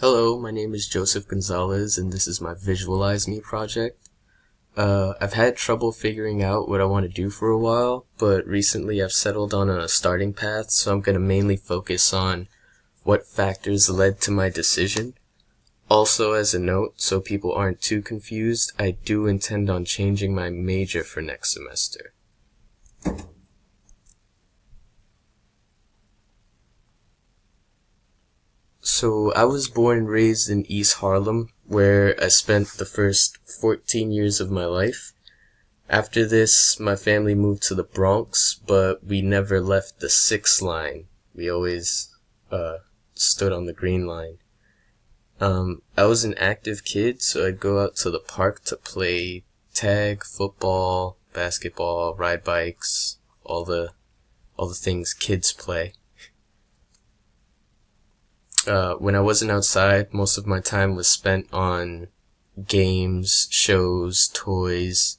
Hello, my name is Joseph Gonzalez, and this is my Visualize Me project. I've had trouble figuring out what I want to do for a while, but recently I've settled on a starting path, so I'm going to mainly focus on what factors led to my decision. Also, as a note, so people aren't too confused, I do intend on changing my major for next semester. So I was born and raised in East Harlem, where I spent the first 14 years of my life. After this, my family moved to the Bronx, but we never left the 6 line. We always stood on the Green Line. I was an active kid, so I'd go out to the park to play tag, football, basketball, ride bikes, all the things kids play. When I wasn't outside, most of my time was spent on games, shows, toys,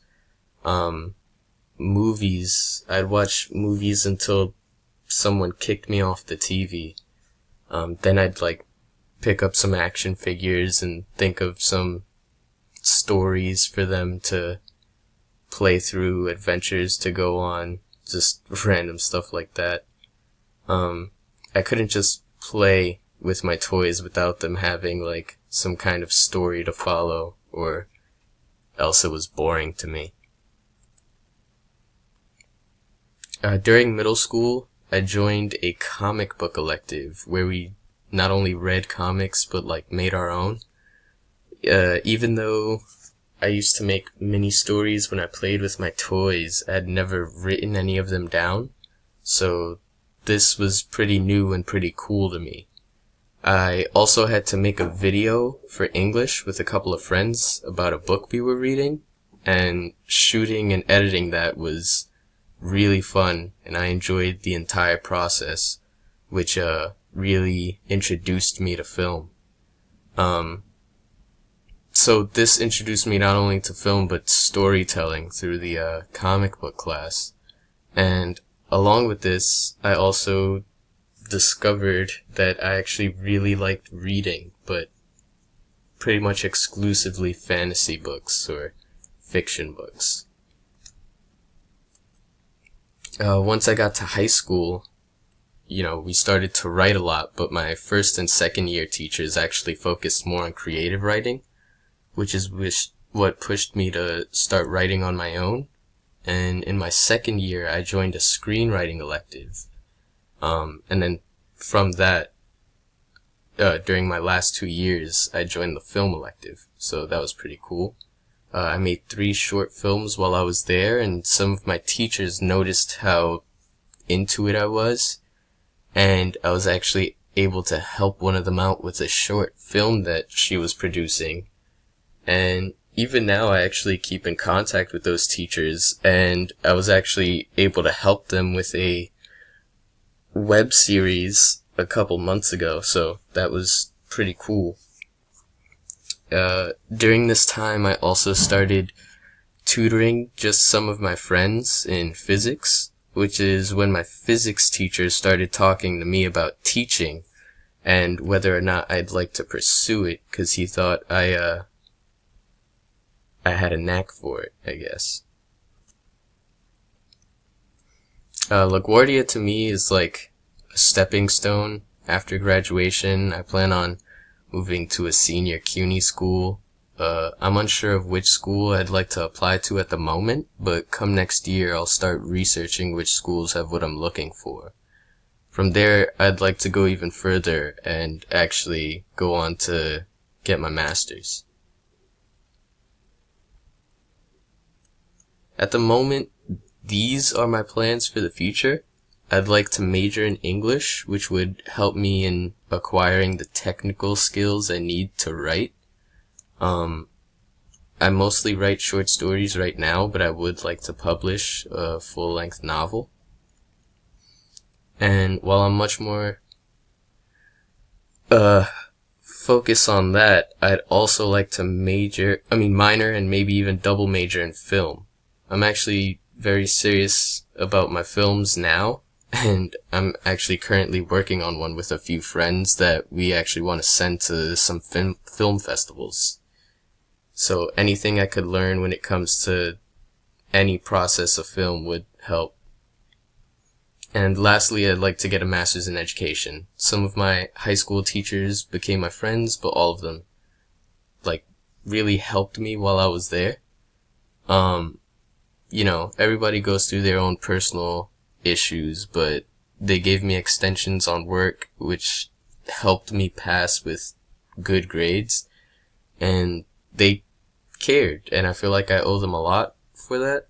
movies. I'd watch movies until someone kicked me off the TV. Then I'd pick up some action figures and think of some stories for them to play through, adventures to go on, just random stuff like that. I couldn't just play with my toys without them having some kind of story to follow, or else it was boring to me. During middle school, I joined a comic book elective where we not only read comics but made our own. Even though I used to make mini stories when I played with my toys, I had never written any of them down, so this was pretty new and pretty cool to me. I also had to make a video for English with a couple of friends about a book we were reading, and shooting and editing that was really fun, and I enjoyed the entire process, which really introduced me to film. So this introduced me not only to film but storytelling through the comic book class. And along with this, I also discovered that I actually really liked reading, but pretty much exclusively fantasy books or fiction books. Once I got to high school, we started to write a lot, but my first and second year teachers actually focused more on creative writing, which is what pushed me to start writing on my own. And in my second year, I joined a screenwriting elective. And then from that, during my last 2 years, I joined the film elective, so that was pretty cool. I made 3 short films while I was there, and some of my teachers noticed how into it I was, and I was actually able to help one of them out with a short film that she was producing. And even now, I actually keep in contact with those teachers, and I was actually able to help them with a web series a couple months ago, so that was pretty cool. During this time, I also started tutoring just some of my friends in physics, which is when my physics teacher started talking to me about teaching and whether or not I'd like to pursue it, because he thought I had a knack for it, I guess. LaGuardia to me is like a stepping stone. After graduation, I plan on moving to a senior CUNY school. I'm unsure of which school I'd like to apply to at the moment, but come next year I'll start researching which schools have what I'm looking for. From there, I'd like to go even further and actually go on to get my master's. At the moment, these are my plans for the future. I'd like to major in English, which would help me in acquiring the technical skills I need to write. I mostly write short stories right now, but I would like to publish a full-length novel. And while I'm much more focus on that, I'd also like to minor and maybe even double major in film. I'm actually very serious about my films now, and I'm actually currently working on one with a few friends that we actually want to send to some film festivals. So anything I could learn when it comes to any process of film would help. And lastly, I'd like to get a master's in education. Some of my high school teachers became my friends, but all of them, like, really helped me while I was there. Everybody goes through their own personal issues, but they gave me extensions on work, which helped me pass with good grades, and they cared, and I feel like I owe them a lot for that.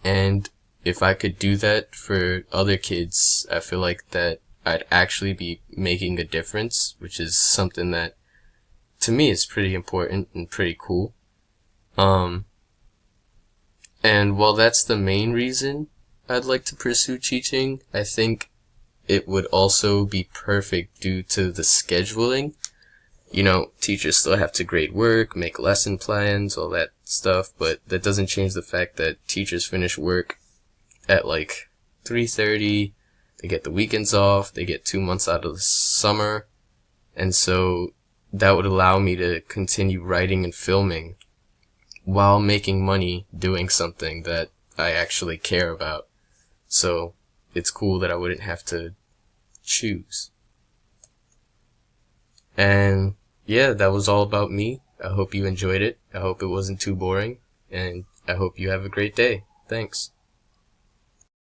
And if I could do that for other kids, I feel like that I'd actually be making a difference, which is something that to me is pretty important and pretty cool. And while that's the main reason I'd like to pursue teaching, I think it would also be perfect due to the scheduling. Teachers still have to grade work, make lesson plans, all that stuff, but that doesn't change the fact that teachers finish work at like 3:30, they get the weekends off, they get 2 months out of the summer, and so that would allow me to continue writing and filming while making money doing something that I actually care about. So it's cool that I wouldn't have to choose. And yeah, that was all about me. I hope you enjoyed it. I hope it wasn't too boring. And I hope you have a great day. Thanks.